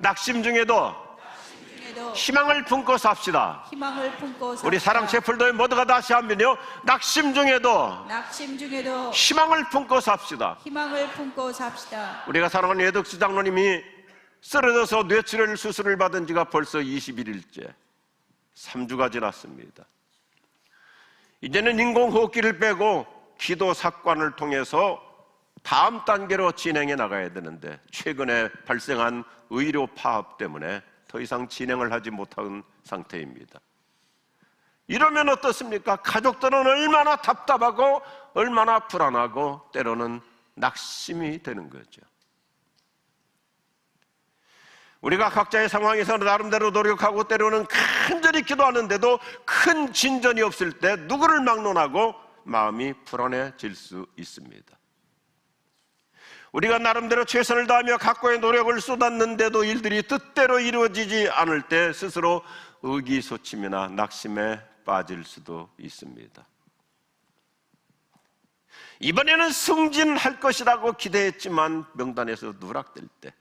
낙심 중에도 희망을 품고 삽시다. 우리 사랑 채플도의 모두가 다시 하면요, 낙심 중에도 희망을 품고 삽시다. 우리가 사랑하는 예덕수 장로님이 쓰러져서 뇌출혈 수술을 받은 지가 벌써 21일째 3주가 지났습니다. 이제는 인공호흡기를 빼고 기도 삭관을 통해서 다음 단계로 진행해 나가야 되는데, 최근에 발생한 의료 파업 때문에 더 이상 진행을 하지 못한 상태입니다. 이러면 어떻습니까? 가족들은 얼마나 답답하고 얼마나 불안하고 때로는 낙심이 되는 거죠. 우리가 각자의 상황에서 나름대로 노력하고 때로는 간절히 기도하는데도 큰 진전이 없을 때 누구를 막론하고 마음이 불안해질 수 있습니다. 우리가 나름대로 최선을 다하며 각고의 노력을 쏟았는데도 일들이 뜻대로 이루어지지 않을 때 스스로 의기소침이나 낙심에 빠질 수도 있습니다. 이번에는 승진할 것이라고 기대했지만 명단에서 누락될 때,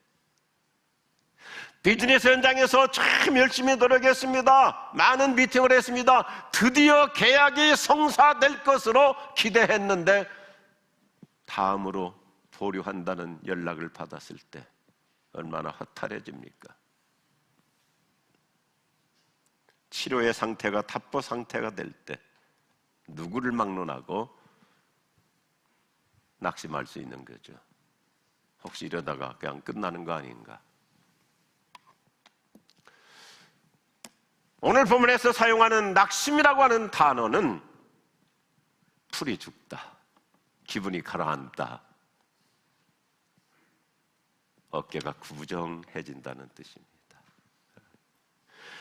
비즈니스 현장에서 참 열심히 노력했습니다. 많은 미팅을 했습니다. 드디어 계약이 성사될 것으로 기대했는데 다음으로 보류한다는 연락을 받았을 때 얼마나 허탈해집니까? 치료의 상태가 답보 상태가 될 때 누구를 막론하고 낙심할 수 있는 거죠? 혹시 이러다가 그냥 끝나는 거 아닌가? 오늘 본문에서 사용하는 낙심이라고 하는 단어는 풀이 죽다, 기분이 가라앉다, 어깨가 구부정해진다는 뜻입니다.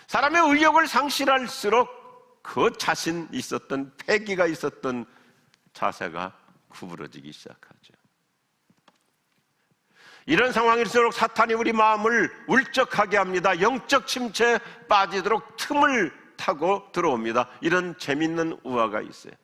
사람의 의욕을 상실할수록 그 자신 있었던, 패기가 있었던 자세가 구부러지기 시작하죠. 이런 상황일수록 사탄이 우리 마음을 울적하게 합니다. 영적 침체에 빠지도록 틈을 타고 들어옵니다. 이런 재밌는 우화가 있어요.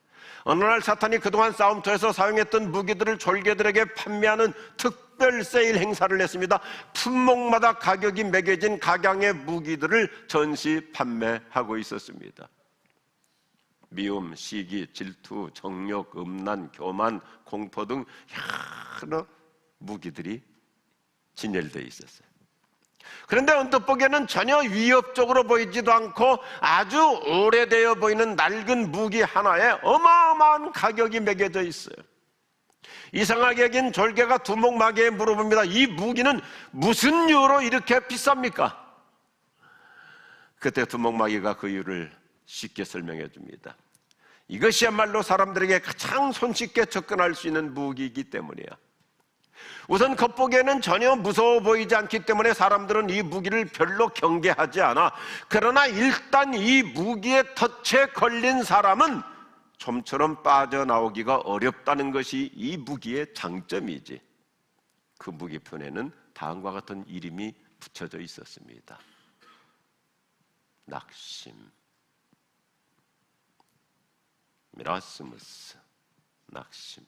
어느 날 사탄이 그동안 싸움터에서 사용했던 무기들을 졸개들에게 판매하는 특별 세일 행사를 했습니다. 품목마다 가격이 매겨진 각양의 무기들을 전시 판매하고 있었습니다. 미움, 시기, 질투, 정욕, 음란, 교만, 공포 등 여러 무기들이 진열되어 있었어요. 그런데 언뜻 보기에는 전혀 위협적으로 보이지도 않고 아주 오래되어 보이는 낡은 무기 하나에 어마어마한 가격이 매겨져 있어요. 이상하게 여긴 졸개가 두목마개에 물어봅니다. 이 무기는 무슨 이유로 이렇게 비쌉니까? 그때 두목마개가 그 이유를 쉽게 설명해 줍니다. 이것이야말로 사람들에게 가장 손쉽게 접근할 수 있는 무기이기 때문이야. 우선 겉보기에는 전혀 무서워 보이지 않기 때문에 사람들은 이 무기를 별로 경계하지 않아. 그러나 일단 이 무기의 덫에 걸린 사람은 좀처럼 빠져나오기가 어렵다는 것이 이 무기의 장점이지. 그 무기편에는 다음과 같은 이름이 붙여져 있었습니다. 낙심, 미라스무스, 낙심.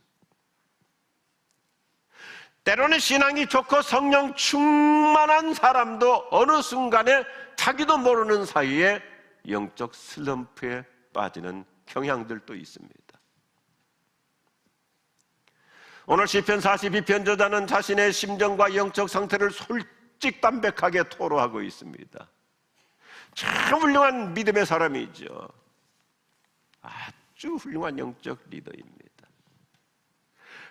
때로는 신앙이 좋고 성령 충만한 사람도 어느 순간에 자기도 모르는 사이에 영적 슬럼프에 빠지는 경향들도 있습니다. 오늘 시편 42편 저자는 자신의 심정과 영적 상태를 솔직담백하게 토로하고 있습니다. 참 훌륭한 믿음의 사람이죠. 아주 훌륭한 영적 리더입니다.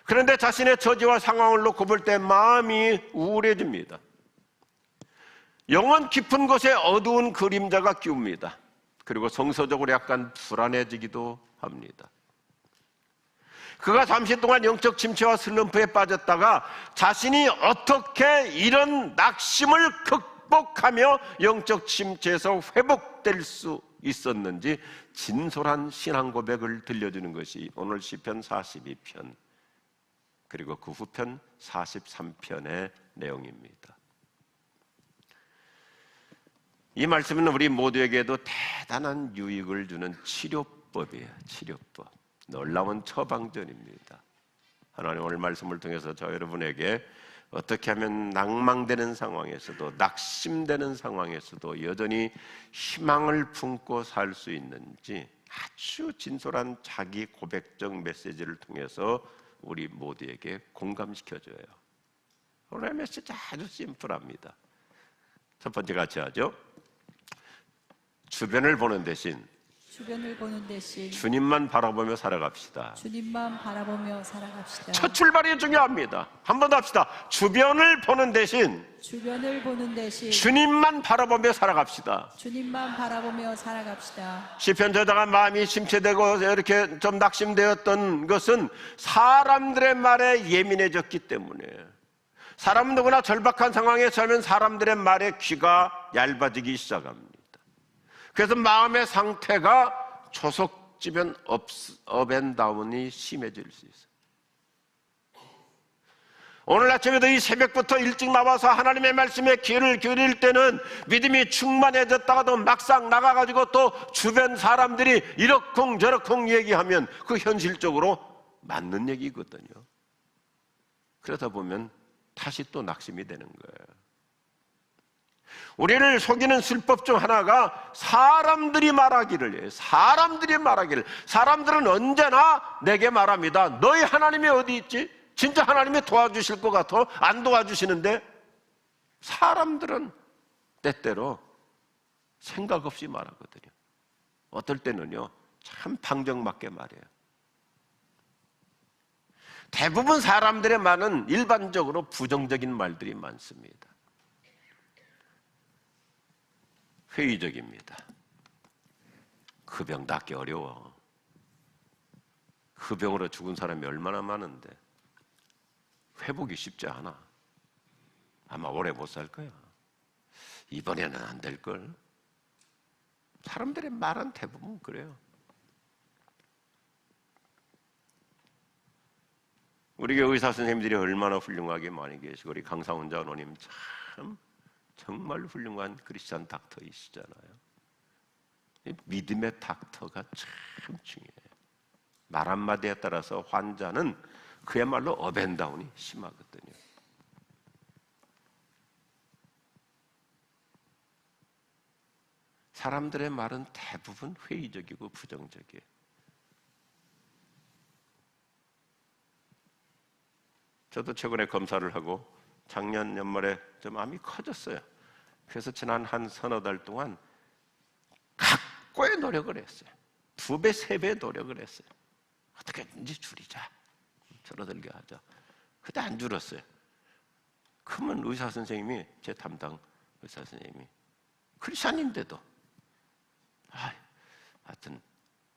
그런데 자신의 처지와 상황을 놓고 볼 때 마음이 우울해집니다. 영혼 깊은 곳에 어두운 그림자가 끼웁니다. 그리고 정서적으로 약간 불안해지기도 합니다. 그가 잠시 동안 영적 침체와 슬럼프에 빠졌다가 자신이 어떻게 이런 낙심을 극복하며 영적 침체에서 회복될 수 있었는지 진솔한 신앙 고백을 들려주는 것이 오늘 시편 42편 그리고 그 후편 43편의 내용입니다. 이 말씀은 우리 모두에게도 대단한 유익을 주는 치료법이에요. 치료법. 놀라운 처방전입니다. 하나님 오늘 말씀을 통해서 저 여러분에게 어떻게 하면 낭망되는 상황에서도, 낙심되는 상황에서도 여전히 희망을 품고 살 수 있는지 아주 진솔한 자기 고백적 메시지를 통해서 우리 모두에게 공감시켜줘요. 오늘 메시지 아주 심플합니다. 첫 번째 같이 하죠. 주변을 보는 대신 주님만 바라보며 살아갑시다. 주님만 바라보며 살아갑시다. 첫 출발이 중요합니다. 한 번 더 합시다. 주변을 보는 대신 주님만 바라보며 살아갑시다. 주님만 바라보며 살아갑시다. 시편 저자가 마음이 침체되고 이렇게 좀 낙심되었던 것은 사람들의 말에 예민해졌기 때문이에요. 사람은 누구나 절박한 상황에 처하면 사람들의 말에 귀가 얇아지기 시작합니다. 그래서 마음의 상태가 조속지변 업앤다운이 심해질 수 있어요. 오늘 아침에도 이 새벽부터 일찍 나와서 하나님의 말씀에 귀를 기울일 때는 믿음이 충만해졌다가도 막상 나가가지고 또 주변 사람들이 이러쿵저러쿵 얘기하면 그 현실적으로 맞는 얘기거든요. 그러다 보면 다시 또 낙심이 되는 거예요. 우리를 속이는 술법 중 하나가 사람들이 말하기를 해요. 사람들은 언제나 내게 말합니다. 너희 하나님이 어디 있지? 진짜 하나님이 도와주실 것 같아? 안 도와주시는데? 사람들은 때때로 생각 없이 말하거든요. 어떨 때는요, 참 방정맞게 말해요. 대부분 사람들의 말은 일반적으로 부정적인 말들이 많습니다. 회의적입니다. 그 병 낫기 어려워. 그 병으로 죽은 사람이 얼마나 많은데 회복이 쉽지 않아. 아마 오래 못 살 거야. 이번에는 안 될걸. 사람들의 말은 대부분 그래요. 우리 교회 의사 선생님들이 얼마나 훌륭하게 많이 계시고, 우리 강상훈 장로님 참 정말 훌륭한 크리스찬 닥터이시잖아요. 믿음의 닥터가 참 중요해요. 말 한마디에 따라서 환자는 그야말로 업앤다운이 심하거든요. 사람들의 말은 대부분 회의적이고 부정적이에요. 저도 최근에 검사를 하고 작년 연말에 좀 암이 커졌어요. 그래서 지난 한 서너 달 동안 각고의 노력을 했어요. 2배, 3배 노력을 했어요. 어떻게든지 줄이자. 줄어들게 하자. 그때 안 줄었어요. 그러면 의사 선생님이, 제 담당 의사 선생님이 크리스찬인데도 하여튼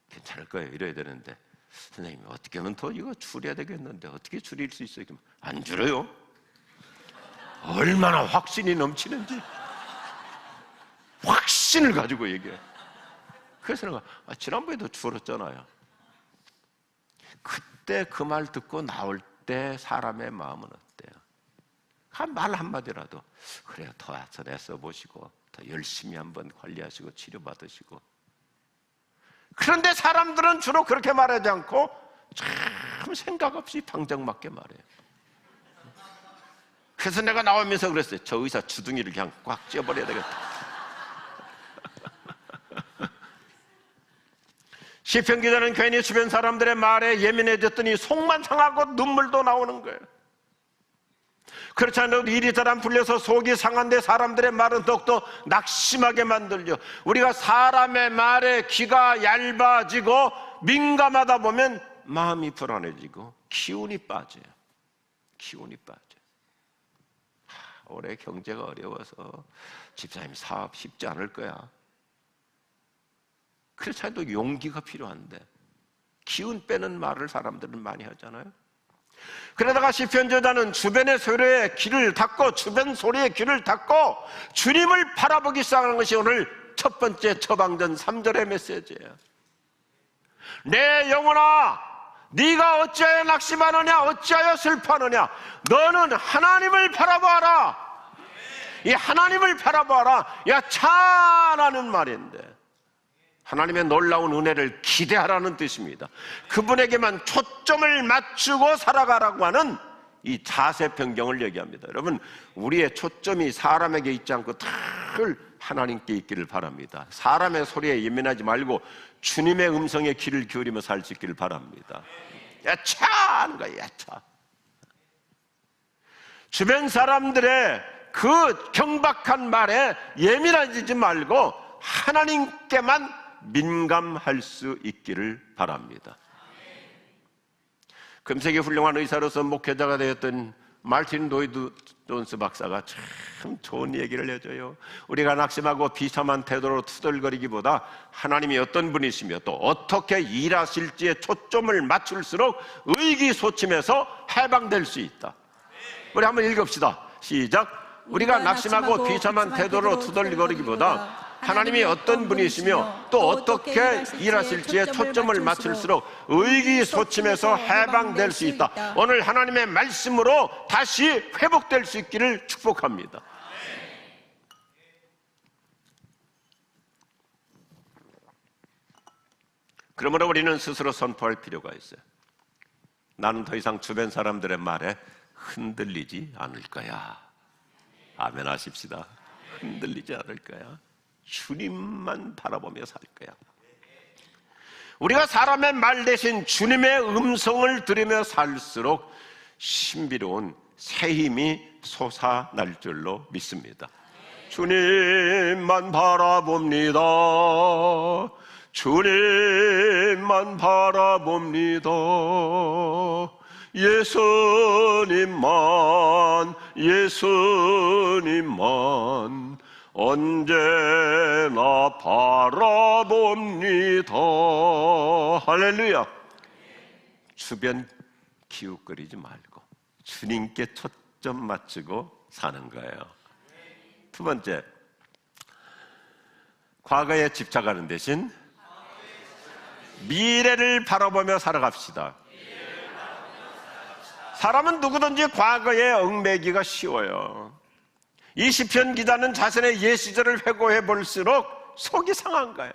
괜찮을 거예요. 이래야 되는데 선생님이 어떻게 하면 더 이거 줄여야 되겠는데 어떻게 줄일 수 있어요? 안 줄어요. 얼마나 확신이 넘치는지 확신을 가지고 얘기해. 그래서 내가 지난번에도 줄었잖아요. 그때 그 말 듣고 나올 때 사람의 마음은 어때요? 말 한마디라도 그래요, 더 애써 보시고 더 열심히 한번 관리하시고 치료받으시고. 그런데 사람들은 주로 그렇게 말하지 않고 참 생각 없이 방정맞게 말해요. 그래서 내가 나오면서 그랬어요. 저 의사 주둥이를 그냥 꽉 쥐어버려야 되겠다. 시편 기자는 괜히 주변 사람들의 말에 예민해졌더니 속만 상하고 눈물도 나오는 거예요. 그렇지 않아도 일이 잘 안 풀려서 속이 상한데 사람들의 말은 더욱더 낙심하게 만들죠. 우리가 사람의 말에 귀가 얇아지고 민감하다 보면 마음이 불안해지고 기운이 빠져요. 올해 경제가 어려워서 집사님 사업 쉽지 않을 거야. 그렇지 않아도 용기가 필요한데 기운 빼는 말을 사람들은 많이 하잖아요. 그러다가 시편 저자는 주변의 소리에 귀를 닫고 주변 소리에 귀를 닫고 주님을 바라보기 시작하는 것이 오늘 첫 번째 처방전 3절의 메시지예요. 내 영혼아, 네가 어찌하여 낙심하느냐, 어찌하여 슬퍼하느냐, 너는 하나님을 바라보아라. 이 하나님을 바라보아라, 야 차라는 말인데 하나님의 놀라운 은혜를 기대하라는 뜻입니다. 그분에게만 초점을 맞추고 살아가라고 하는 이 자세 변경을 얘기합니다. 여러분, 우리의 초점이 사람에게 있지 않고 늘 하나님께 있기를 바랍니다. 사람의 소리에 예민하지 말고 주님의 음성에 귀를 기울이며 살 수 있기를 바랍니다. 야차 하는 거야, 야차. 주변 사람들의 그 경박한 말에 예민해지지 말고 하나님께만 민감할 수 있기를 바랍니다. 금세기 훌륭한 의사로서 목회자가 되었던 마틴 로이드 존스 박사가 참 좋은 얘기를 해줘요. 우리가 낙심하고 비참한 태도로 투덜거리기보다 하나님이 어떤 분이시며 또 어떻게 일하실지에 초점을 맞출수록 의기소침해서 해방될 수 있다. 우리 한번 읽읍시다. 시작. 우리가 낙심하고 비참한 태도로 투덜거리기보다 하나님이 어떤 분이시며 또 어떻게 일하실지에 초점을 맞출수록 의기소침해서 해방될 수 있다. 오늘 하나님의 말씀으로 다시 회복될 수 있기를 축복합니다. 그러므로 우리는 스스로 선포할 필요가 있어요. 나는 더 이상 주변 사람들의 말에 흔들리지 않을 거야. 아멘 하십시다. 흔들리지 않을 거야. 주님만 바라보며 살 거야. 우리가 사람의 말 대신 주님의 음성을 들으며 살수록 신비로운 새 힘이 솟아날 줄로 믿습니다. 주님만 바라봅니다. 주님만 바라봅니다. 예수님만, 예수님만 언제나 바라봅니다. 할렐루야. 주변 기웃거리지 말고 주님께 초점 맞추고 사는 거예요. 두 번째, 과거에 집착하는 대신 미래를 바라보며 살아갑시다. 사람은 누구든지 과거에 얽매기가 쉬워요. 이 시편 기자는 자신의 옛 시절을 회고해 볼수록 속이 상한 거야.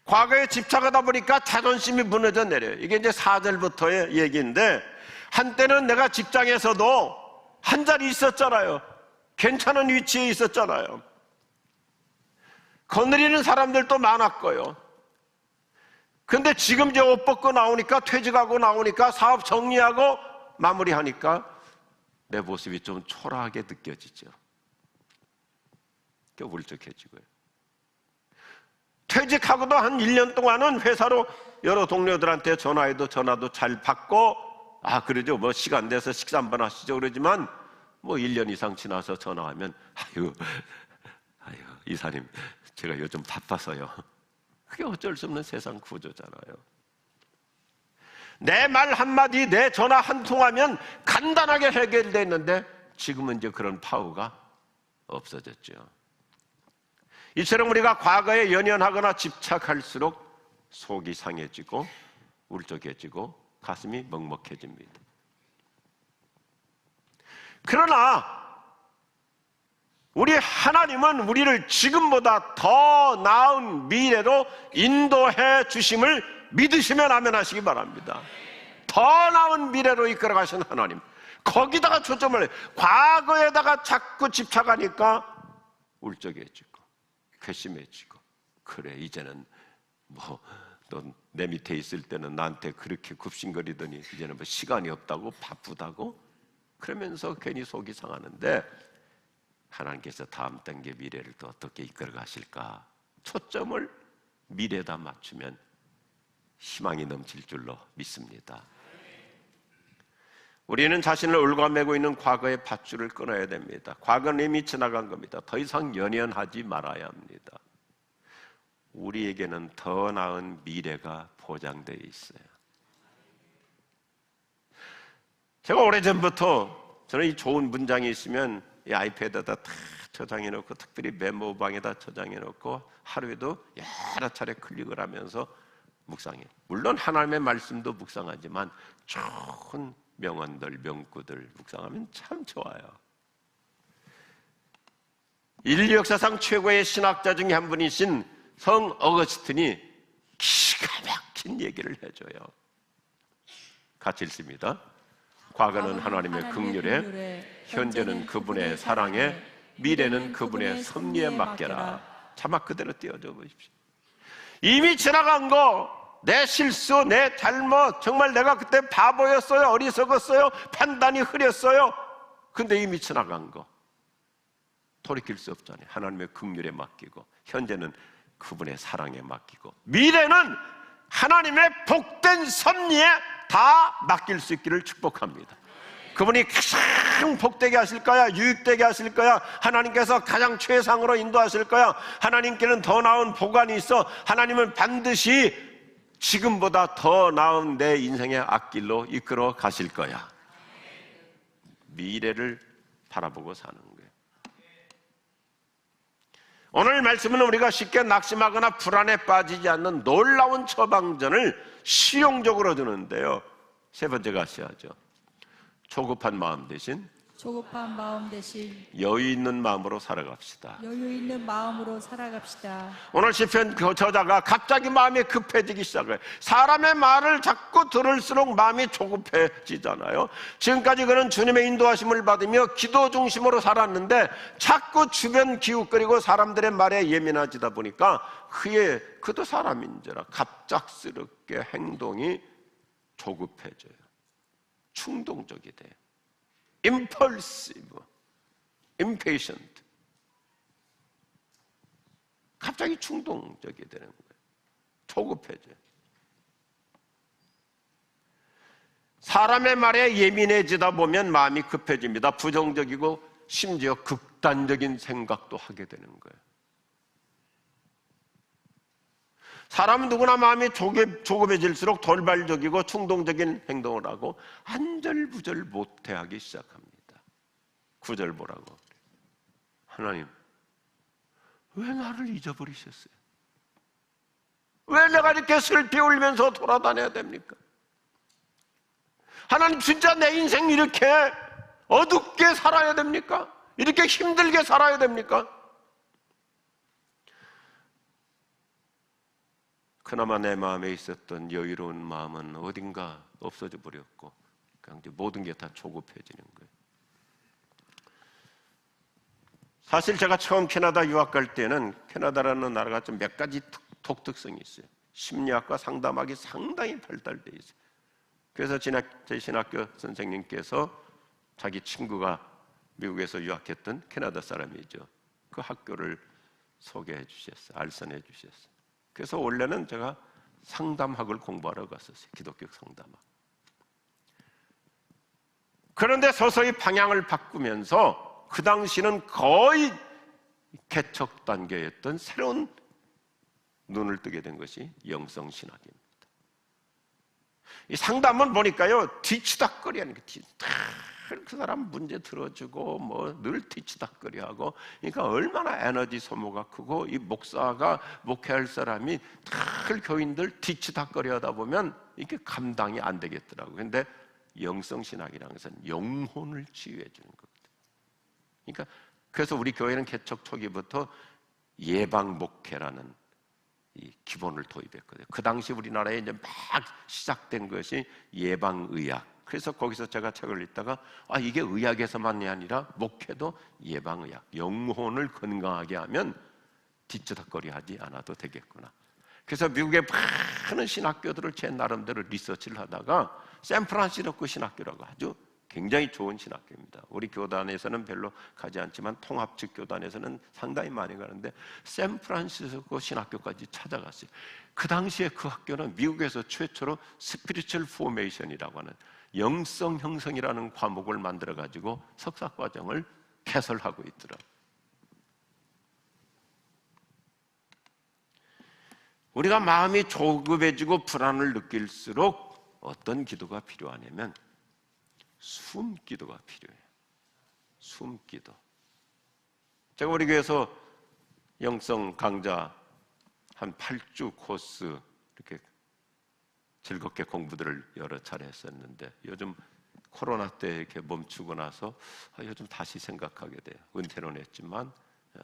과거에 집착하다 보니까 자존심이 무너져 내려요. 이게 이제 4절부터의 얘기인데, 한때는 내가 직장에서도 한 자리 있었잖아요. 괜찮은 위치에 있었잖아요. 거느리는 사람들도 많았고요. 근데 지금 이제 옷 벗고 나오니까, 퇴직하고 나오니까, 사업 정리하고 마무리하니까 내 모습이 좀 초라하게 느껴지죠. 울적해지고요. 퇴직하고도 한 1년 동안은 회사로 여러 동료들한테 전화해도 전화도 잘 받고, 그러죠. 뭐 시간 내서 식사 한번 하시죠. 그러지만 뭐 1년 이상 지나서 전화하면 아유 이사님, 제가 요즘 바빠서요. 그게 어쩔 수 없는 세상 구조잖아요. 내 말 한마디, 내 전화 한 통하면 간단하게 해결됐는데 지금은 이제 그런 파워가 없어졌죠. 이처럼 우리가 과거에 연연하거나 집착할수록 속이 상해지고 울적해지고 가슴이 먹먹해집니다. 그러나 우리 하나님은 우리를 지금보다 더 나은 미래로 인도해 주심을 믿으시면 아멘 하시기 바랍니다. 더 나은 미래로 이끌어 가신 하나님, 거기다가 초점을 해요. 과거에다가 자꾸 집착하니까 울적해지고 괘씸해지고, 그래 이제는 뭐 너 내 밑에 있을 때는 나한테 그렇게 굽신거리더니 이제는 뭐 시간이 없다고, 바쁘다고, 그러면서 괜히 속이 상하는데, 하나님께서 다음 단계 미래를 또 어떻게 이끌어 가실까? 초점을 미래에다 맞추면 희망이 넘칠 줄로 믿습니다. 우리는 자신을 올가매고 있는 과거의 밧줄을 끊어야 됩니다. 과거는 이미 지나간 겁니다. 더 이상 연연하지 말아야 합니다. 우리에게는 더 나은 미래가 보장되어 있어요. 제가 오래전부터 저는 이 좋은 문장이 있으면 이 아이패드에다 다 저장해 놓고, 특별히 메모방에다 저장해 놓고 하루에도 여러 차례 클릭을 하면서 묵상해요. 물론 하나님의 말씀도 묵상하지만 좋은 명언들, 명구들 묵상하면 참 좋아요. 인류 역사상 최고의 신학자 중에 한 분이신 성 어거스틴이 기가 막힌 얘기를 해줘요. 같이 읽습니다. 과거는 하나님의 긍휼에, 현재는 그분의 사랑에, 미래는 그분의 섭리에 맡겨라. 자막 그대로 띄워줘 보십시오. 이미 지나간 거, 내 실수, 내 잘못, 정말 내가 그때 바보였어요, 어리석었어요, 판단이 흐렸어요. 근데 이미 지나간 거 돌이킬 수 없잖아요. 하나님의 긍휼에 맡기고, 현재는 그분의 사랑에 맡기고, 미래는 하나님의 복된 섭리에 다 맡길 수 있기를 축복합니다. 그분이 가장 복되게 하실 거야, 유익되게 하실 거야, 하나님께서 가장 최상으로 인도하실 거야, 하나님께는 더 나은 보관이 있어, 하나님은 반드시 지금보다 더 나은 내 인생의 앞길로 이끌어 가실 거야. 미래를 바라보고 사는 거예요. 오늘 말씀은 우리가 쉽게 낙심하거나 불안에 빠지지 않는 놀라운 처방전을 실용적으로 주는데요. 세 번째가 아셔야죠. 조급한 마음 대신 조급한 마음 대신 여유 있는 마음으로 살아갑시다. 여유 있는 마음으로 살아갑시다. 오늘 시편 저자가 갑자기 마음이 급해지기 시작해요. 사람의 말을 자꾸 들을수록 마음이 조급해지잖아요. 지금까지 그는 주님의 인도하심을 받으며 기도 중심으로 살았는데 자꾸 주변 기웃거리고 사람들의 말에 예민해지다 보니까 그도 사람인지라 갑작스럽게 행동이 조급해져요. 충동적이 돼요. impulsive, impatient. 갑자기 충동적이 되는 거예요. 조급해져요. 사람의 말에 예민해지다 보면 마음이 급해집니다. 부정적이고 심지어 극단적인 생각도 하게 되는 거예요. 사람은 누구나 마음이 조급해질수록 돌발적이고 충동적인 행동을 하고 안절부절 못해하기 시작합니다. 9절 보라고. 하나님, 왜 나를 잊어버리셨어요? 왜 내가 이렇게 슬피 울면서 돌아다녀야 됩니까? 하나님, 진짜 내 인생 이렇게 어둡게 살아야 됩니까? 이렇게 힘들게 살아야 됩니까? 그나마 내 마음에 있었던 여유로운 마음은 어딘가 없어져 버렸고, 그냥 이제 모든 게 다 조급해지는 거예요. 사실 제가 처음 캐나다 유학 갈 때는 캐나다라는 나라가 좀 몇 가지 독특성이 있어요. 심리학과 상담학이 상당히 발달되어 있어요. 그래서 제 신학교 선생님께서 자기 친구가 미국에서 유학했던 캐나다 사람이죠. 그 학교를 소개해 주셨어요. 알선해 주셨어요. 그래서 원래는 제가 상담학을 공부하러 갔었어요. 기독교 상담학. 그런데 서서히 방향을 바꾸면서 그 당시는 거의 개척 단계였던 새로운 눈을 뜨게 된 것이 영성신학입니다. 이 상담은 보니까요, 뒤치다꺼리하는 게 그 사람 문제 들어주고 뭐 늘 뒤치다꺼리하고, 그러니까 얼마나 에너지 소모가 크고, 이 목사가 목회할 사람이 늘 교인들 뒤치다꺼리하다 보면 이게 감당이 안 되겠더라고요. 근데 영성신학이라는 것은 영혼을 치유해 주는 겁니다. 그러니까 그래서 우리 교회는 개척 초기부터 예방 목회라는 이 기본을 도입했거든요. 그 당시 우리나라에 이제 막 시작된 것이 예방의학. 그래서 거기서 제가 책을 읽다가 이게 의학에서만이 아니라 목회도 예방의학, 영혼을 건강하게 하면 뒤치다꺼리 하지 않아도 되겠구나. 그래서 미국의 많은 신학교들을 제 나름대로 리서치를 하다가 샌프란시스코 신학교라고 아주 굉장히 좋은 신학교입니다. 우리 교단에서는 별로 가지 않지만 통합 측 교단에서는 상당히 많이 가는데 샌프란시스코 신학교까지 찾아갔어요. 그 당시에 그 학교는 미국에서 최초로 스피리추얼 포메이션이라고 하는 영성 형성이라는 과목을 만들어 가지고 석사 과정을 개설하고 있더라고요. 우리가 마음이 조급해지고 불안을 느낄수록 어떤 기도가 필요하냐면 숨기도가 필요해요. 숨기도. 제가 우리 교회에서 영성 강좌 한 8주 코스 이렇게 즐겁게 공부들을 여러 차례 했었는데, 요즘 코로나 때 이렇게 멈추고 나서 요즘 다시 생각하게 돼요. 은퇴는 했지만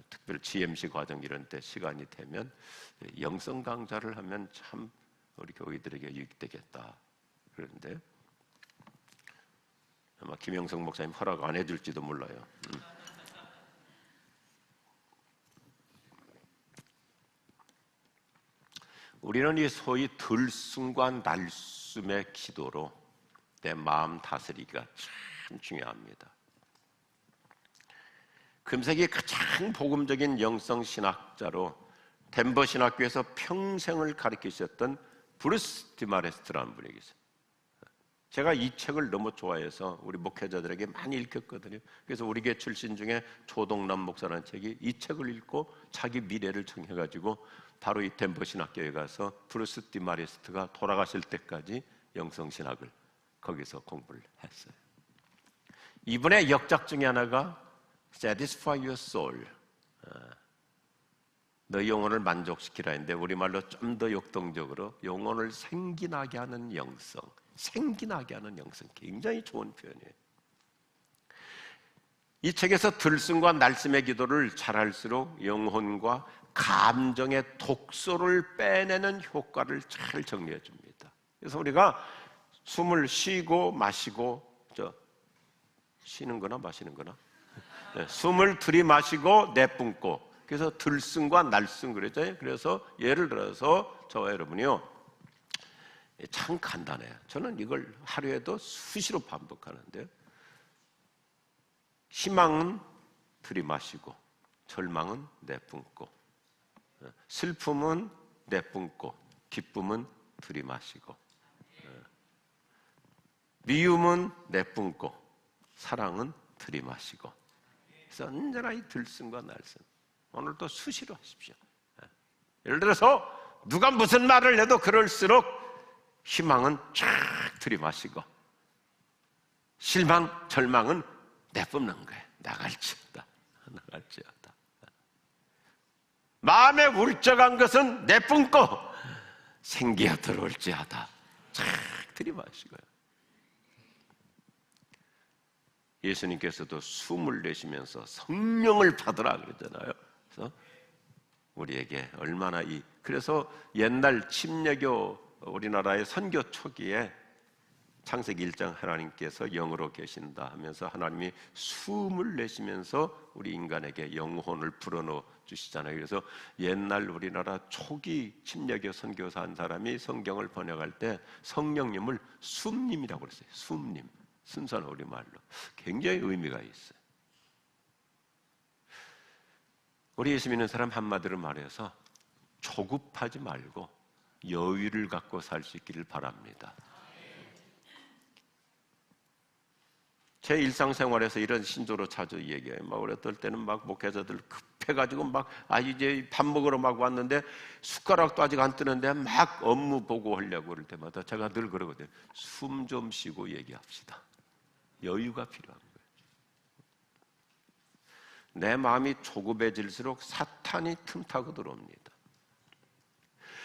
특별히 GMC 과정 이런 때 시간이 되면 영성 강좌를 하면 참 우리 교회들에게 유익되겠다. 그런데 아마 김영성 목사님 허락 안 해줄지도 몰라요. 우리는 이 소위 들숨과 날숨의 기도로 내 마음 다스리기가 참 중요합니다. 금세기 가장 복음적인 영성 신학자로 덴버 신학교에서 평생을 가르치셨던 브루스 디마레스트라는 분이 계세요. 제가 이 책을 너무 좋아해서 우리 목회자들에게 많이 읽혔거든요. 그래서 우리 교회 출신 중에 조동남 목사라는 책이 이 책을 읽고 자기 미래를 정해가지고 바로 이 덴버 신학교에 가서 브루스 디마레스트가 돌아가실 때까지 영성신학을 거기서 공부를 했어요. 이분의 역작 중에 하나가 Satisfy your soul, 너 영혼을 만족시키라 했는데 우리말로 좀 더 역동적으로 영혼을 생기나게 하는 영성, 생기나게 하는 영성, 굉장히 좋은 표현이에요. 이 책에서 들숨과 날숨의 기도를 잘할수록 영혼과 감정의 독소를 빼내는 효과를 잘 정리해 줍니다. 그래서 우리가 숨을 쉬고 마시고, 쉬는 거나 마시는 거나, 숨을 들이마시고 내뿜고, 그래서 들숨과 날숨 그랬잖아요. 그래서 예를 들어서 저와 여러분이요, 참 간단해요. 저는 이걸 하루에도 수시로 반복하는데요. 희망은 들이마시고, 절망은 내뿜고, 슬픔은 내뿜고, 기쁨은 들이마시고, 미움은 내뿜고, 사랑은 들이마시고. 그래서 언제나 이 들숨과 날숨, 오늘도 수시로 하십시오. 예를 들어서 누가 무슨 말을 해도 그럴수록 희망은 쫙 들이마시고, 실망, 절망은 내뿜는 거예요. 나갈지어다, 나갈지어다. 마음에 울적한 것은 내뿜고 생기가 들어올지어다, 쫙 들이마시고요. 예수님께서도 숨을 내쉬면서 성령을 받으라 그랬잖아요. 그래서 우리에게 얼마나 그래서 옛날 침례교 우리나라의 선교 초기에 창세기 1장 하나님께서 영으로 계신다 하면서 하나님이 숨을 내쉬면서 우리 인간에게 영혼을 불어넣어 주시잖아요. 그래서 옛날 우리나라 초기 침례교 선교사 한 사람이 성경을 번역할 때 성령님을 숨님이라고 그랬어요. 숨님, 순수한 우리말로. 굉장히 의미가 있어요. 우리 예수 믿는 사람 한마디로 말해서 조급하지 말고 여유를 갖고 살 수 있기를 바랍니다. 제 일상생활에서 이런 신조로 자주 얘기해요. 우리 어떨 때는 목회자들 급해가지고 이제 밥 먹으러 왔는데 숟가락도 아직 안 뜨는데 업무 보고하려고 그럴 때마다 제가 늘 그러거든요. 숨 좀 쉬고 얘기합시다. 여유가 필요한 거예요. 내 마음이 조급해질수록 사탄이 틈타고 들어옵니다.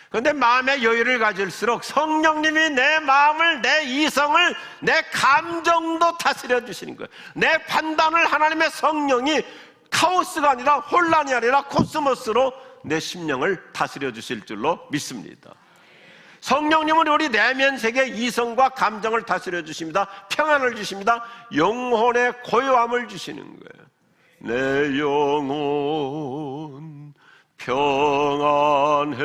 그런데 마음의 여유를 가질수록 성령님이 내 마음을, 내 이성을, 내 감정도 다스려 주시는 거예요. 내 판단을 하나님의 성령이 카오스가 아니라 혼란이 아니라 코스모스로 내 심령을 다스려 주실 줄로 믿습니다. 성령님은 우리 내면 세계 이성과 감정을 다스려 주십니다. 평안을 주십니다. 영혼의 고요함을 주시는 거예요. 내 영혼 평안해,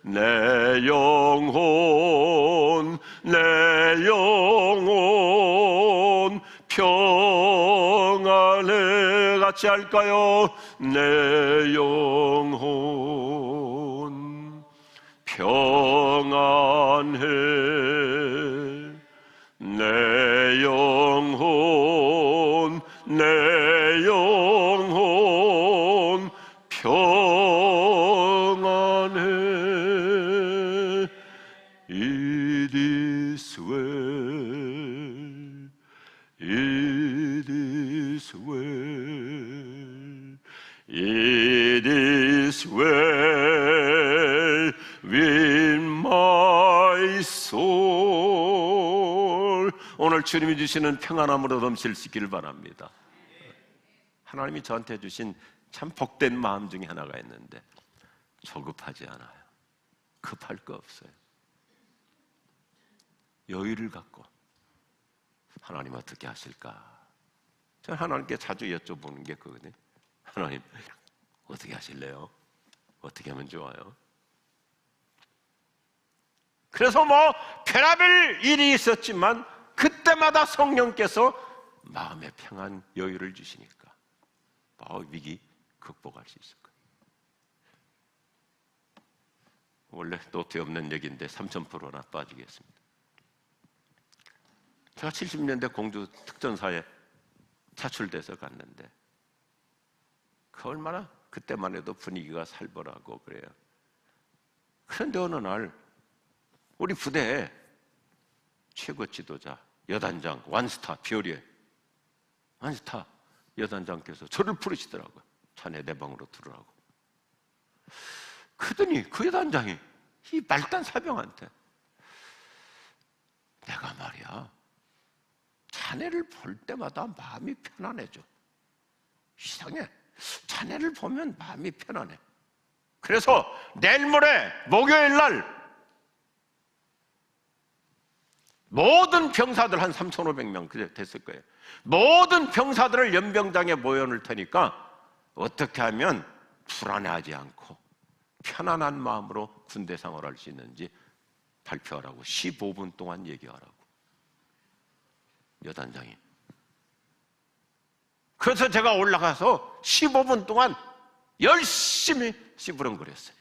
내 영혼, 내 영혼 평안해. 같이 할까요? 내 영혼 평안해, 내 영혼, 내 영혼 평안해. It is well, it is well, it is well with my soul. 오늘 주님이 주시는 평안함으로 넘칠 수 있기를 바랍니다. 하나님이 저한테 주신 참 복된 마음 중에 하나가 있는데 조급하지 않아요. 급할 거 없어요. 여유를 갖고 하나님 어떻게 하실까? 저는 하나님께 자주 여쭤보는 게 그거거든요. 하나님 어떻게 하실래요? 어떻게 하면 좋아요? 그래서 뭐 별의별 일이 있었지만 그때마다 성령께서 마음의 평안, 여유를 주시니까 위기 극복할 수 있을 거예요. 원래 노트 없는 얘기인데 3000%나 빠지겠습니다. 제가 70년대 공주 특전사에 차출돼서 갔는데 그 얼마나 그때만 해도 분위기가 살벌하고 그래요. 그런데 어느 날 우리 부대에 최고 지도자 여단장 완스타 비오리에 완스타 여단장께서 저를 부르시더라고요. 자네 내 방으로 들어라고. 그러더니 그 여단장이 이 말단 사병한테 내가 말이야 자네를 볼 때마다 마음이 편안해져. 이상해. 자네를 보면 마음이 편안해. 그래서 내일 모레 목요일 날 모든 병사들 한 3,500명 그래 됐을 거예요. 모든 병사들을 연병장에 모여놓을 테니까 어떻게 하면 불안해하지 않고 편안한 마음으로 군대 생활할 수 있는지 발표하라고 15분 동안 얘기하라고 여단장이. 그래서 제가 올라가서 15분 동안 열심히 씨부렁거렸어요.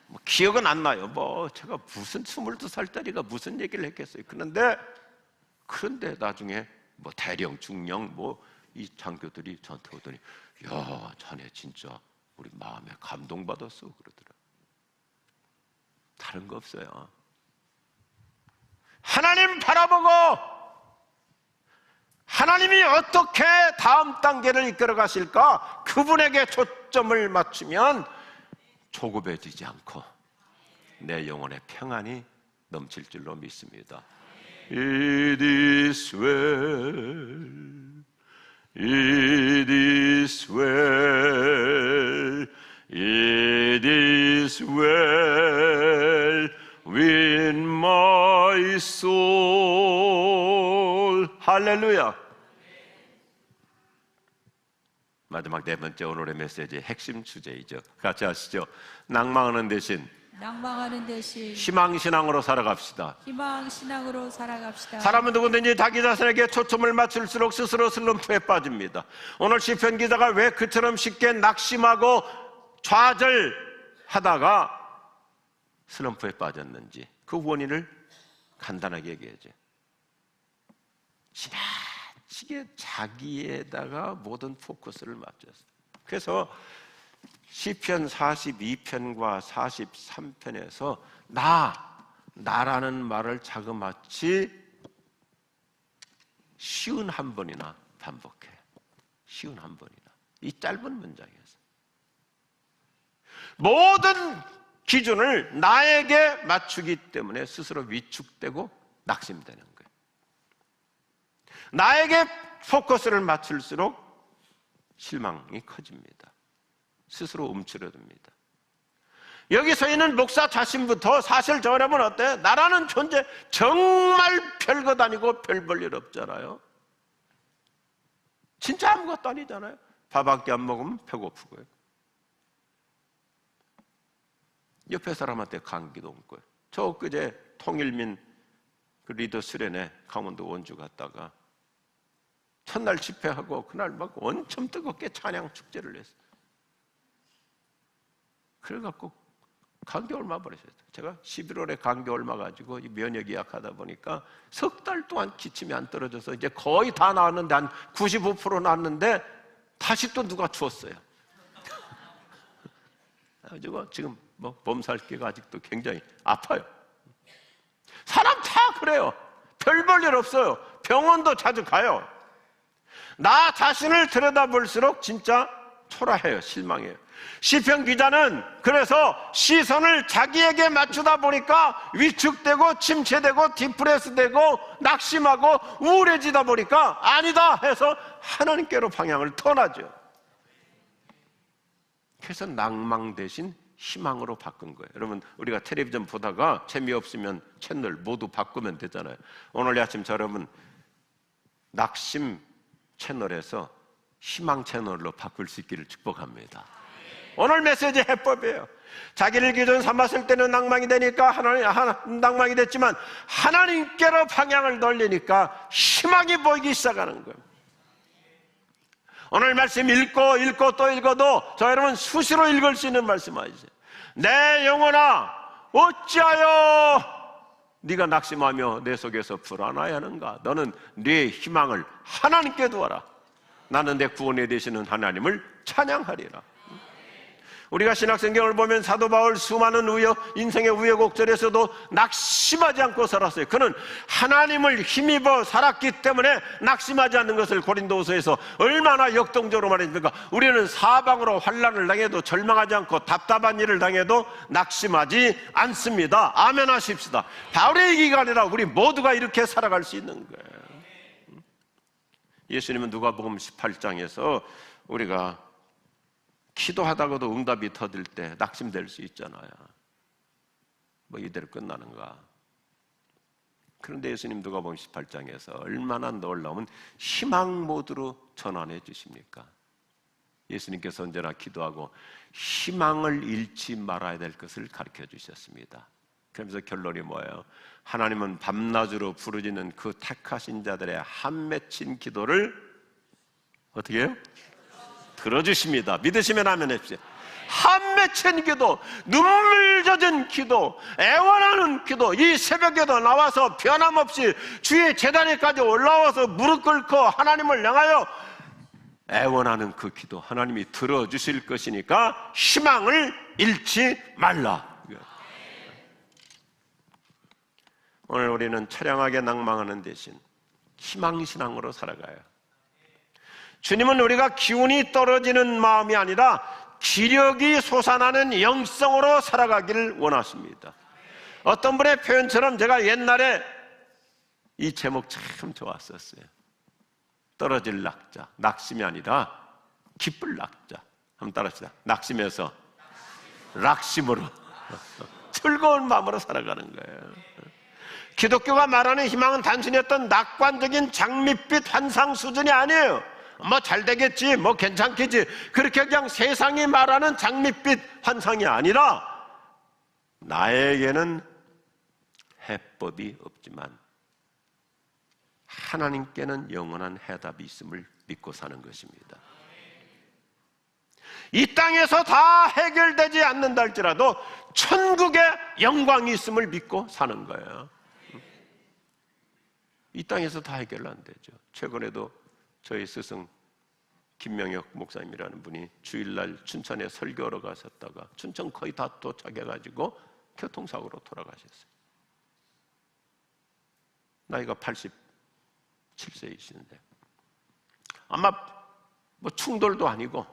뭐 기억은 안 나요. 뭐 제가 무슨 22살짜리가 무슨 얘기를 했겠어요. 그런데 나중에 뭐 대령, 중령 뭐 이 장교들이 저한테 오더니 야 자네 진짜 우리 마음에 감동받았어 그러더라. 다른 거 없어요. 하나님 바라보고 하나님이 어떻게 다음 단계를 이끌어 가실까 그분에게 초점을 맞추면 조급해지지 않고 내 영혼의 평안이 넘칠 줄로 믿습니다. It is well, it is well, it is well with my soul. 할렐루야. 마지막 네 번째 오늘의 메시지의 핵심 주제이죠. 같이 하시죠. 낭망하는 대신 희망신앙으로 살아갑시다. 희망신앙으로 살아갑시다. 사람은 누구든지 자기 자신에게 초점을 맞출수록 스스로 슬럼프에 빠집니다. 오늘 시편 기자가 왜 그처럼 쉽게 낙심하고 좌절하다가 슬럼프에 빠졌는지 그 원인을 간단하게 얘기하죠. 지나치게 자기에다가 모든 포커스를 맞췄어요. 그래서 시편 42편과 43편에서 나라는 말을 자그마치 쉬운 한 번이나 반복해. 쉬운 한 번이나. 이 짧은 문장에서 모든 기준을 나에게 맞추기 때문에 스스로 위축되고 낙심되는 거예요. 나에게 포커스를 맞출수록 실망이 커집니다. 스스로 움츠러듭니다. 여기서 있는 목사 자신부터 사실 저라면 어때? 나라는 존재 정말 별것 아니고 별 볼 일 없잖아요. 진짜 아무것도 아니잖아요. 밥 한 끼 안 먹으면 배고프고요. 옆에 사람한테 감기도 없고요. 저 엊그제 통일민 그 리더 수련회 강원도 원주 갔다가 첫날 집회하고 그날 막 엄청 뜨겁게 찬양 축제를 했어요. 그래갖고 감기 옮아 버렸어요. 제가 11월에 감기 옮아 가지고 면역이 약하다 보니까 석 달 동안 기침이 안 떨어져서 이제 거의 다 나왔는데 한 95% 나왔는데 다시 또 누가 주었어요. 그래가지고 지금 뭐 몸살기가 아직도 굉장히 아파요. 사람 다 그래요. 별 볼 일 없어요. 병원도 자주 가요. 나 자신을 들여다볼수록 진짜 초라해요. 실망해요. 시편 기자는 그래서 시선을 자기에게 맞추다 보니까 위축되고 침체되고 디프레스되고 낙심하고 우울해지다 보니까 아니다 해서 하나님께로 방향을 떠나죠. 그래서 낭망 대신 희망으로 바꾼 거예요. 여러분 우리가 텔레비전 보다가 재미없으면 채널 모두 바꾸면 되잖아요. 오늘 아침 여러분 낙심 채널에서 희망 채널로 바꿀 수 있기를 축복합니다. 오늘 메시지 해법이에요. 자기를 기준 삼았을 때는 낭망이 되니까 낭망이 됐지만 하나님께로 방향을 돌리니까 희망이 보이기 시작하는 거예요. 오늘 말씀 읽고 또 읽어도 저 여러분 수시로 읽을 수 있는 말씀 아니세요? 내 영혼아 어찌하여 네가 낙심하며 내 속에서 불안하여하는가? 너는 네 희망을 하나님께 두어라. 나는 내 구원에 되시는 하나님을 찬양하리라. 우리가 신약성경을 보면 사도 바울 수많은 인생의 우여곡절에서도 낙심하지 않고 살았어요. 그는 하나님을 힘입어 살았기 때문에 낙심하지 않는 것을 고린도후서에서 얼마나 역동적으로 말했습니까? 우리는 사방으로 환난을 당해도 절망하지 않고 답답한 일을 당해도 낙심하지 않습니다. 아멘 하십시다. 바울의 얘기가 아니라 우리 모두가 이렇게 살아갈 수 있는 거예요. 예수님은 누가복음 18장에서 우리가 기도하다가도 응답이 터질 때 낙심될 수 있잖아요. 뭐 이대로 끝나는가? 그런데 예수님 누가복음 18장에서 얼마나 놀라운 희망 모드로 전환해 주십니까? 예수님께서 언제나 기도하고 희망을 잃지 말아야 될 것을 가르쳐 주셨습니다. 그러면서 결론이 뭐예요? 하나님은 밤낮으로 부르짖는 그 택하신 자들의 한 맺힌 기도를 어떻게 해요? 들어주십니다. 믿으시면 아멘 해주세요. 한 맺힌 기도, 눈물 젖은 기도, 애원하는 기도, 이 새벽에도 나와서 변함없이 주의 제단에까지 올라와서 무릎 꿇고 하나님을 향하여 애원하는 그 기도 하나님이 들어주실 것이니까 희망을 잃지 말라. 오늘 우리는 처량하게 낭망하는 대신 희망신앙으로 살아가요. 주님은 우리가 기운이 떨어지는 마음이 아니라 기력이 솟아나는 영성으로 살아가기를 원하십니다. 어떤 분의 표현처럼 제가 옛날에 이 제목 참 좋았었어요. 떨어질 낙자, 낙심이 아니라 기쁠 낙자. 한번 따라합시다. 낙심에서 락심으로 즐거운 마음으로 살아가는 거예요. 기독교가 말하는 희망은 단순히 어떤 낙관적인 장밋빛 환상 수준이 아니에요. 뭐 잘 되겠지, 뭐 괜찮겠지, 그렇게 그냥 세상이 말하는 장밋빛 환상이 아니라 나에게는 해법이 없지만 하나님께는 영원한 해답이 있음을 믿고 사는 것입니다. 이 땅에서 다 해결되지 않는다 할지라도 천국의 영광이 있음을 믿고 사는 거예요. 이 땅에서 다 해결 안 되죠. 최근에도 저희 스승 김명혁 목사님이라는 분이 주일날 춘천에 설교하러 가셨다가 춘천 거의 다 도착해가지고 교통사고로 돌아가셨어요. 나이가 87세이시는데 아마 뭐 충돌도 아니고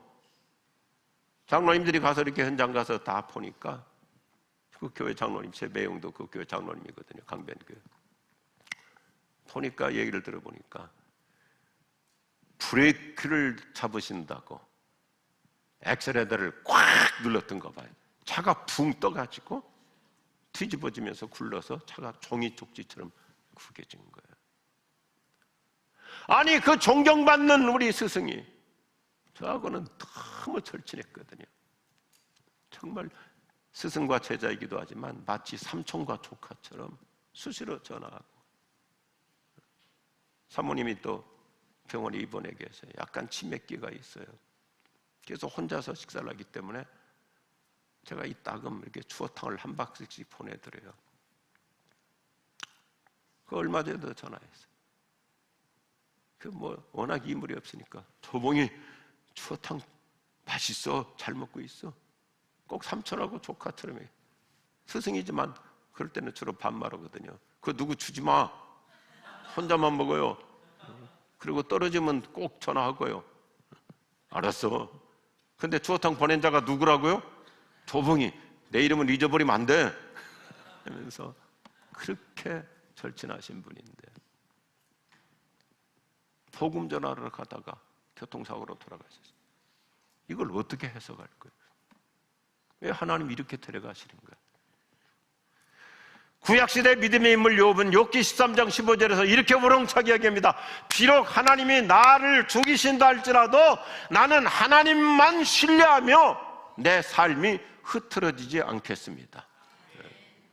장로님들이 가서 이렇게 현장 가서 다 보니까 그 교회 장로님, 제 매형도 그 교회 장로님이거든요. 강변교회. 보니까 얘기를 들어보니까 브레이크를 잡으신다고 엑셀레터를 꽉 눌렀던가 봐요. 차가 붕 떠가지고 뒤집어지면서 굴러서 차가 종이 쪽지처럼 구겨진 거예요. 아니 그 존경받는 우리 스승이 저하고는 너무 절친했거든요. 정말 스승과 제자이기도 하지만 마치 삼촌과 조카처럼 수시로 전화하고 사모님이 또 병원에 입원해 계세요. 약간 치매기가 있어요. 그래서 혼자서 식사를 하기 때문에 제가 이따금 이렇게 추어탕을 한 박스씩 보내드려요. 그 얼마 전에도 전화했어요. 그 뭐 워낙 이물이 없으니까 조봉이 추어탕 맛있어, 잘 먹고 있어. 꼭 삼촌하고 조카처럼 해. 스승이지만 그럴 때는 주로 반말하거든요. 그거 누구 주지 마. 혼자만 먹어요. 그리고 떨어지면 꼭 전화하고요. 알았어. 근데 추어탕 보낸 자가 누구라고요? 조봉이. 내 이름은 잊어버리면 안 돼. 하면서 그렇게 절친하신 분인데 복음 전하러 가다가 교통사고로 돌아가셨어요. 이걸 어떻게 해석할 거예요? 왜 하나님이 이렇게 데려가시는 거예요? 구약시대 믿음의 인물 욥은 욥기 13장 15절에서 이렇게 우렁차게 얘기합니다. 비록 하나님이 나를 죽이신다 할지라도 나는 하나님만 신뢰하며 내 삶이 흐트러지지 않겠습니다.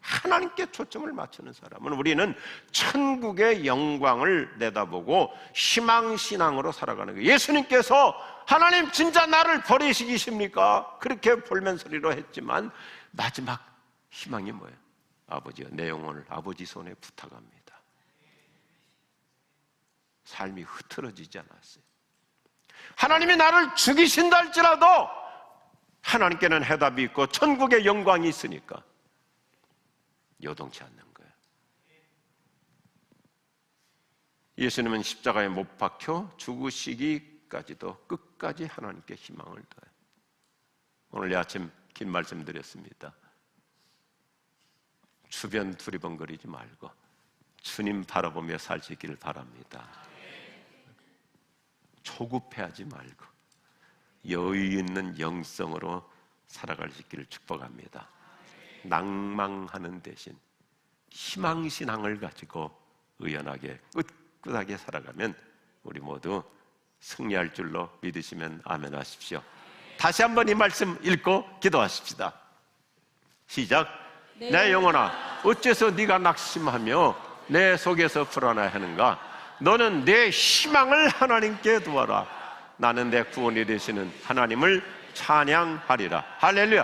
하나님께 초점을 맞추는 사람은 우리는 천국의 영광을 내다보고 희망신앙으로 살아가는 거예요. 예수님께서 하나님 진짜 나를 버리시기십니까? 그렇게 볼멘소리로 했지만 마지막 희망이 뭐예요? 아버지여 내 영혼을 아버지 손에 부탁합니다. 삶이 흐트러지지 않았어요. 하나님이 나를 죽이신다 할지라도 하나님께는 해답이 있고 천국의 영광이 있으니까 요동치 않는 거예요. 예수님은 십자가에 못 박혀 죽으시기까지도 끝까지 하나님께 희망을 더해요. 오늘 아침 긴 말씀 드렸습니다. 주변 두리번거리지 말고 주님 바라보며 살 수 있기를 바랍니다. 조급해하지 말고 여유 있는 영성으로 살아갈 수 있기를 축복합니다. 낭망하는 대신 희망신앙을 가지고 의연하게 꿋꿋하게 살아가면 우리 모두 승리할 줄로 믿으시면 아멘 하십시오. 다시 한번 이 말씀 읽고 기도하십시다. 시작. 내 영혼아 어째서 네가 낙심하며 내 속에서 불안해하는가? 너는 내 희망을 하나님께 두어라. 나는 내 구원이 되시는 하나님을 찬양하리라. 할렐루야.